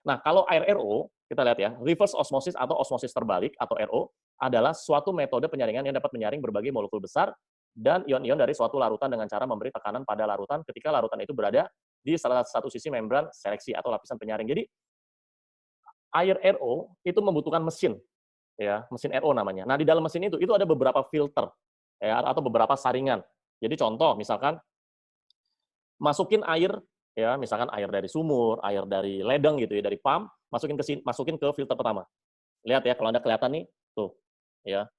Nah, kalau air RO, kita lihat ya, reverse osmosis atau osmosis terbalik atau RO adalah suatu metode penyaringan yang dapat menyaring berbagai molekul besar dan ion-ion dari suatu larutan dengan cara memberi tekanan pada larutan ketika larutan itu berada di salah satu sisi membran seleksi atau lapisan penyaring. Jadi, air RO itu membutuhkan mesin, ya, mesin RO namanya. Nah, di dalam mesin itu ada beberapa filter, ya, atau beberapa saringan. Jadi contoh, misalkan masukin air, ya, misalkan air dari sumur, air dari ledeng gitu ya, dari pump, masukin ke filter pertama. Lihat ya, kalau Anda kelihatan nih, tuh, ya,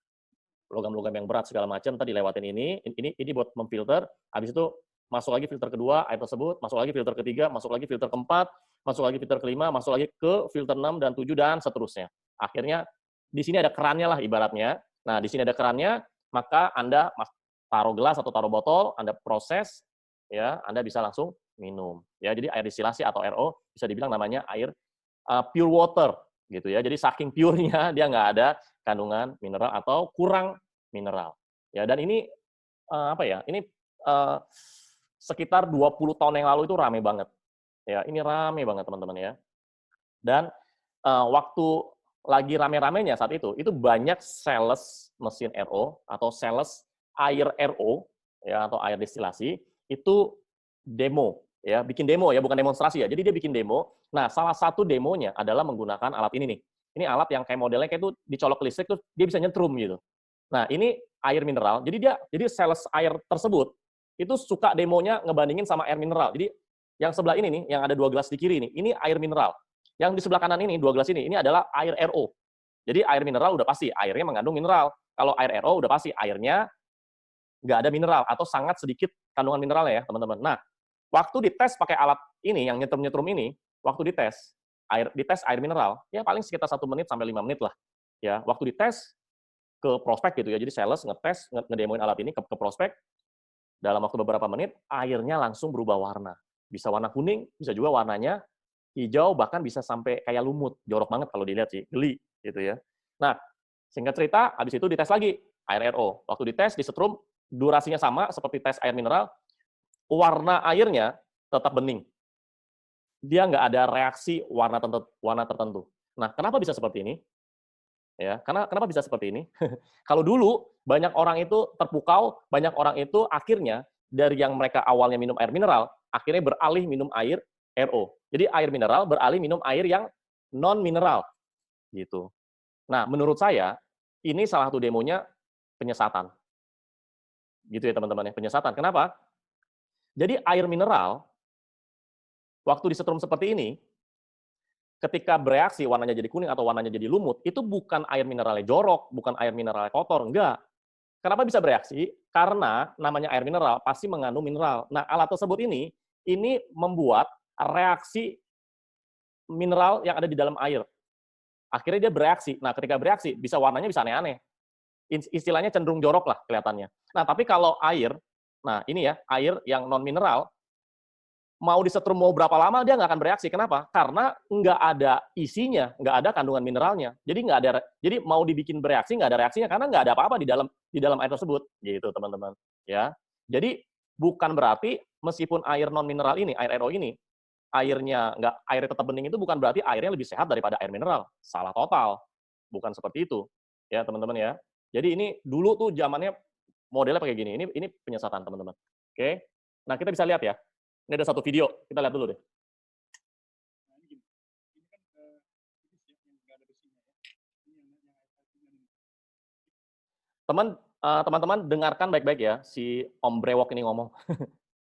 logam-logam yang berat segala macam, tadi lewatin ini buat memfilter, habis itu masuk lagi filter kedua, air tersebut, masuk lagi filter ketiga, masuk lagi filter keempat, masuk lagi filter kelima, masuk lagi ke filter 6 dan 7 dan seterusnya. Akhirnya di sini ada kerannya lah ibaratnya. Nah, di sini ada kerannya, maka Anda taruh gelas atau taruh botol, Anda proses, ya, Anda bisa langsung minum. Ya, jadi air distilasi atau RO bisa dibilang namanya air pure water gitu ya. Jadi saking purenya dia nggak ada kandungan mineral atau kurang mineral. Ya, dan ini apa ya? Ini sekitar 20 tahun yang lalu itu rame banget. Ya, ini rame banget teman-teman ya. Dan waktu lagi rame-ramenya saat itu banyak sales mesin RO atau sales air RO ya atau air destilasi itu demo ya, bikin demo ya, bukan demonstrasi ya. Jadi dia bikin demo. Nah, salah satu demonya adalah menggunakan alat ini nih. Ini alat yang kayak modelnya kayak tuh dicolok listrik tuh dia bisa nyetrum gitu. Nah, ini air mineral. Jadi sales air tersebut itu suka demonya ngebandingin sama air mineral. Jadi yang sebelah ini nih, yang ada 2 gelas di kiri ini air mineral. Yang di sebelah kanan ini, 2 gelas ini adalah air RO. Jadi air mineral udah pasti, airnya mengandung mineral. Kalau air RO udah pasti, airnya nggak ada mineral atau sangat sedikit kandungan mineralnya ya, teman-teman. Nah, waktu dites pakai alat ini, yang nyetrum-nyetrum ini, waktu dites air mineral, ya paling sekitar 1 menit sampai 5 menit lah. Ya, waktu dites ke prospek gitu ya, jadi sales ngetes, ngedemoin alat ini ke prospek, dalam waktu beberapa menit, airnya langsung berubah warna. Bisa warna kuning, bisa juga warnanya hijau, bahkan bisa sampai kayak lumut. Jorok banget kalau dilihat sih, geli gitu ya. Nah, singkat cerita, habis itu dites lagi air RO. Waktu dites, disetrum, durasinya sama seperti tes air mineral, warna airnya tetap bening. Dia nggak ada reaksi warna tertentu. Nah, kenapa bisa seperti ini? Ya, karena kenapa bisa seperti ini? Kalau dulu banyak orang itu terpukau, banyak orang itu akhirnya dari yang mereka awalnya minum air mineral, akhirnya beralih minum air RO. Jadi air mineral beralih minum air yang non mineral gitu. Nah, menurut saya ini salah satu demonya penyesatan. Gitu ya teman-teman ya, penyesatan. Kenapa? Jadi air mineral waktu disetrum seperti ini, ketika bereaksi warnanya jadi kuning atau warnanya jadi lumut, itu bukan air mineralnya jorok, bukan air mineralnya kotor, enggak. Kenapa bisa bereaksi? Karena namanya air mineral pasti mengandung mineral. Nah, alat tersebut ini membuat reaksi mineral yang ada di dalam air. Akhirnya dia bereaksi. Nah, ketika bereaksi, warnanya bisa aneh-aneh. Istilahnya cenderung jorok lah kelihatannya. Nah, tapi kalau air, nah ini ya, air yang non mineral, mau disetrum mau berapa lama dia nggak akan bereaksi. Kenapa? Karena nggak ada isinya, nggak ada kandungan mineralnya. Jadi mau dibikin bereaksi nggak ada reaksinya karena nggak ada apa-apa di dalam air tersebut, gitu teman-teman. Ya, jadi bukan berarti meskipun air non mineral ini, air RO ini, airnya tetap bening itu bukan berarti airnya lebih sehat daripada air mineral. Salah total, bukan seperti itu, ya teman-teman ya. Jadi ini dulu tuh zamannya modelnya pakai gini. Ini penyesatan teman-teman. Oke, nah kita bisa lihat ya. Ini ada satu video, kita lihat dulu deh. Teman-teman dengarkan baik-baik ya, si Om Brewok ini ngomong.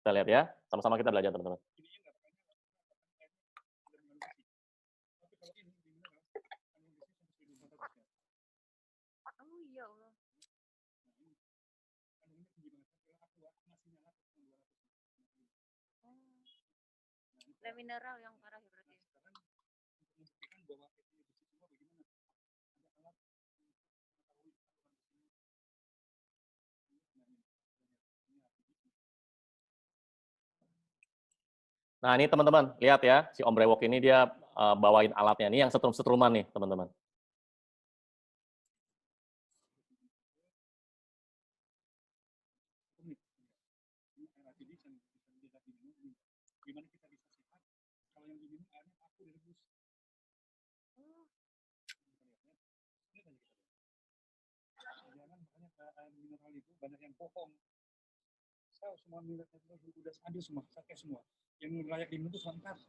Kita lihat ya, sama-sama kita belajar teman-teman. Oh iya Allah. Le mineral yang parah ya berarti. Nah ini teman-teman, lihat ya, si Om Brewok ini dia bawain alatnya, ini yang setrum-setruman nih teman-teman. mineral itu banyak yang bohong. Saya semua mineral itu udah ada semua, pakai semua. Yang layak diminum itu cuma 4.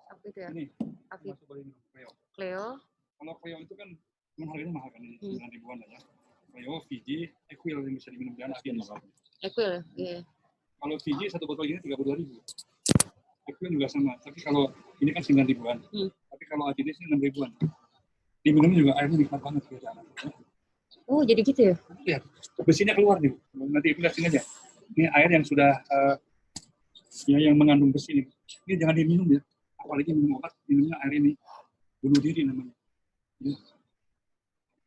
Apa itu ya? Ini Avid. masuk boleh minum Cleo. Cleo. Kalau Cleo itu kan harganya mahal kan, ini 9 ribuan lah ya. Cleo, Fiji, Equil yang bisa diminum dan Afinis. Equil ya? Iya. Kalau Fiji satu botol ini 32.000. Equil juga sama, tapi kalau ini kan 9 ribuan. Tapi kalau Afinis ini 6 ribuan. Diminum juga airnya nikmat banget gitu. Oh, jadi gitu ya? Lihat, besinya keluar nih. Nanti lihat sini aja. Ini air yang sudah yang mengandung besi ini. Ini jangan diminum ya. Apalagi minum obat, minumnya air ini. Bunuh diri namanya. Ya.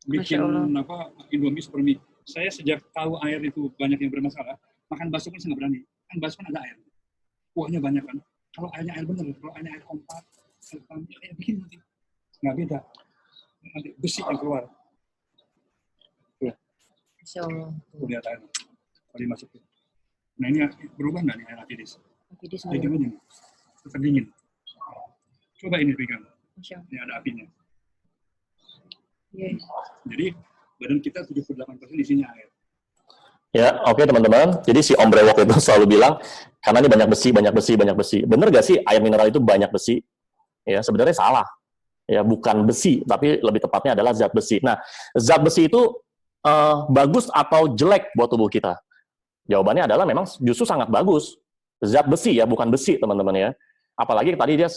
Bikin Indomie super mie. Saya sejak tahu air itu banyak yang bermasalah, makan bakso pun saya nggak berani. Kan bakso kan ada air. Kuahnya banyak kan. Kalau airnya air bener, kalau airnya air kompak, kayak bikin nanti. Nggak beda. Nanti besi yang keluar. Masya Allah. Lihat air. Kalau dimasukin. Nah ini berubah nggak nih air Afinis? Afinis Jadi gimana? Tetap dingin. Coba ini pegang. Masya Allah. Ini ada apinya. Yes. Jadi badan kita 78% isinya air. Ya, oke teman-teman. Jadi si Om Brewok itu selalu bilang, karena ini banyak besi, banyak besi, banyak besi. Bener gak sih air mineral itu banyak besi? Ya, sebenarnya salah. Ya, bukan besi, tapi lebih tepatnya adalah zat besi. Nah, zat besi itu bagus atau jelek buat tubuh kita? Jawabannya adalah memang justru sangat bagus. Zat besi ya, bukan besi teman-teman ya. Apalagi tadi dia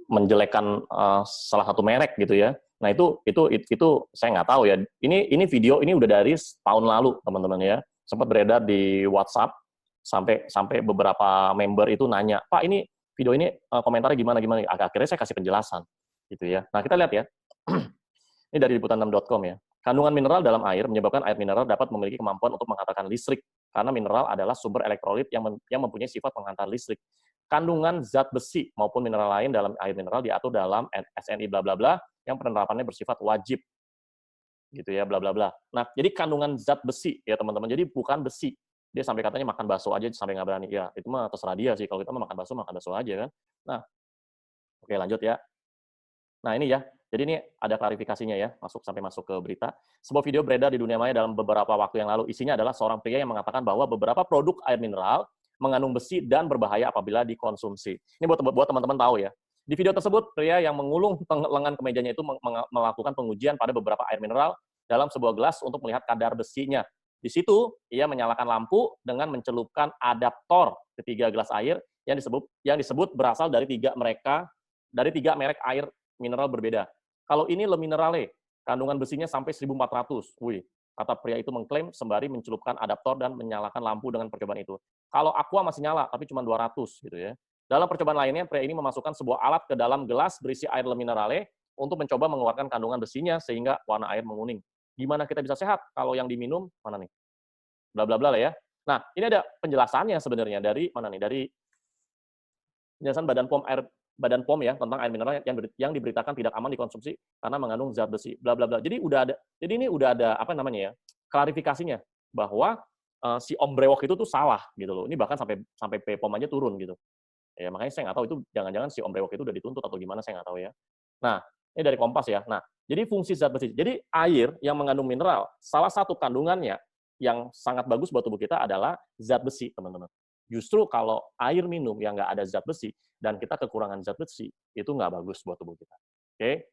menjelekkan salah satu merek gitu ya. Nah itu saya nggak tahu ya. Ini video ini udah dari tahun lalu teman-teman ya. Sempat beredar di WhatsApp sampai beberapa member itu nanya, Pak ini video ini komentarnya gimana. Akhirnya saya kasih penjelasan gitu ya. Nah kita lihat ya. Ini dari liputan6.com ya. Kandungan mineral dalam air menyebabkan air mineral dapat memiliki kemampuan untuk menghantarkan listrik karena mineral adalah sumber elektrolit yang mempunyai sifat menghantar listrik. Kandungan zat besi maupun mineral lain dalam air mineral diatur dalam SNI bla bla bla yang penerapannya bersifat wajib. Gitu ya, bla bla bla. Nah, jadi kandungan zat besi ya teman-teman. Jadi bukan besi. Dia sampai katanya makan bakso aja sampai nggak berani. Ya, itu mah terserah dia sih. Kalau kita mah makan bakso aja kan. Nah, oke lanjut ya. Nah, ini ya. Jadi ini ada klarifikasinya ya, masuk ke berita. Sebuah video beredar di dunia maya dalam beberapa waktu yang lalu. Isinya adalah seorang pria yang mengatakan bahwa beberapa produk air mineral mengandung besi dan berbahaya apabila dikonsumsi. Ini buat teman-teman tahu ya. Di video tersebut, pria yang mengulung lengan kemejanya itu melakukan pengujian pada beberapa air mineral dalam sebuah gelas untuk melihat kadar besinya. Di situ, ia menyalakan lampu dengan mencelupkan adaptor ke 3 gelas air yang disebut berasal dari tiga merek air mineral berbeda. Kalau ini Le Minerale, kandungan besinya sampai 1.400. Wih, kata pria itu mengklaim sembari mencelupkan adaptor dan menyalakan lampu dengan percobaan itu. Kalau Aqua masih nyala, tapi cuma 200 gitu ya. Dalam percobaan lainnya, pria ini memasukkan sebuah alat ke dalam gelas berisi air Le Minerale untuk mencoba mengeluarkan kandungan besinya sehingga warna air menguning. Gimana kita bisa sehat kalau yang diminum mana nih? Bla bla bla lah ya. Nah, ini ada penjelasannya sebenarnya dari mana nih? Dari penjelasan Badan POM ya tentang air mineral yang diberitakan tidak aman dikonsumsi karena mengandung zat besi bla bla bla. Jadi ini udah ada apa namanya ya? Klarifikasinya bahwa si Om Brewok itu tuh salah gitu loh. Ini bahkan sampai POM aja turun gitu. Ya makanya saya nggak tahu itu jangan-jangan si Om Brewok itu udah dituntut atau gimana saya nggak tahu ya. Nah, ini dari Kompas ya. Nah, jadi fungsi zat besi. Jadi air yang mengandung mineral, salah satu kandungannya yang sangat bagus buat tubuh kita adalah zat besi, teman-teman. Justru kalau air minum yang nggak ada zat besi dan kita kekurangan zat besi, itu nggak bagus buat tubuh kita. Oke?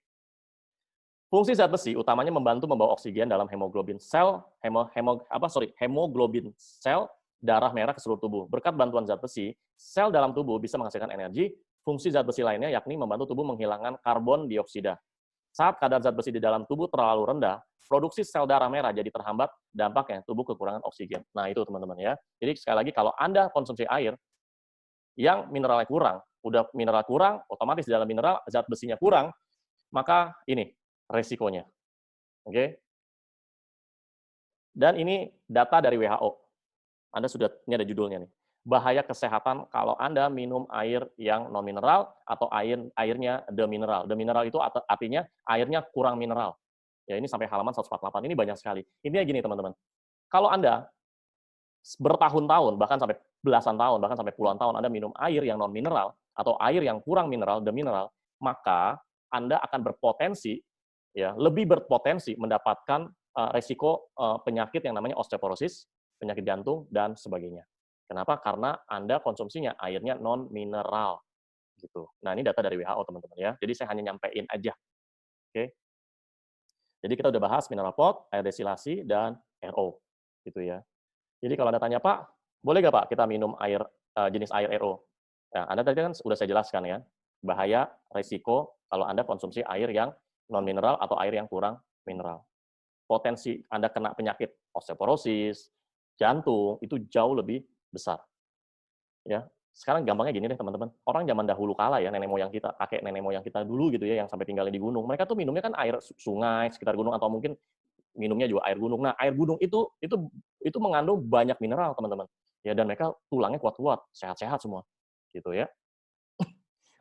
Fungsi zat besi utamanya membantu membawa oksigen dalam hemoglobin sel darah merah ke seluruh tubuh. Berkat bantuan zat besi, sel dalam tubuh bisa menghasilkan energi. Fungsi zat besi lainnya yakni membantu tubuh menghilangkan karbon dioksida. Saat kadar zat besi di dalam tubuh terlalu rendah, produksi sel darah merah jadi terhambat, dampaknya tubuh kekurangan oksigen. Nah, itu teman-teman ya. Jadi sekali lagi kalau Anda konsumsi air yang mineralnya kurang, udah mineral kurang, otomatis di dalam mineral zat besinya kurang, maka ini resikonya. Oke? Dan ini data dari WHO. Ini ada judulnya nih. Bahaya kesehatan kalau Anda minum air yang non mineral atau airnya demineral. Demineral itu artinya airnya kurang mineral. Ya ini sampai halaman 148. Ini banyak sekali. Intinya gini teman-teman. Kalau Anda bertahun-tahun, bahkan sampai belasan tahun, bahkan sampai puluhan tahun Anda minum air yang non mineral atau air yang kurang mineral, demineral, maka Anda akan lebih berpotensi mendapatkan resiko penyakit yang namanya osteoporosis, penyakit jantung, dan sebagainya. Kenapa? Karena Anda konsumsinya airnya non-mineral. Gitu. Nah, ini data dari WHO, teman-teman ya. Jadi saya hanya nyampein aja. Oke. Jadi kita udah bahas mineral pot, air desilasi, dan RO. Gitu ya. Jadi kalau Anda tanya, Pak, boleh nggak Pak kita minum air jenis air RO? Nah, Anda tadi kan sudah saya jelaskan ya, bahaya, resiko kalau Anda konsumsi air yang non-mineral atau air yang kurang mineral. Potensi Anda kena penyakit osteoporosis, jantung, itu jauh lebih besar. Ya, sekarang gampangnya gini deh teman-teman, orang zaman dahulu kala ya, nenek moyang kita, kakek nenek moyang kita dulu gitu ya, yang sampai tinggalnya di gunung, mereka tuh minumnya kan air sungai sekitar gunung atau mungkin minumnya juga air gunung. Nah, air gunung itu mengandung banyak mineral teman-teman. Ya, dan mereka tulangnya kuat-kuat, sehat-sehat semua, gitu ya.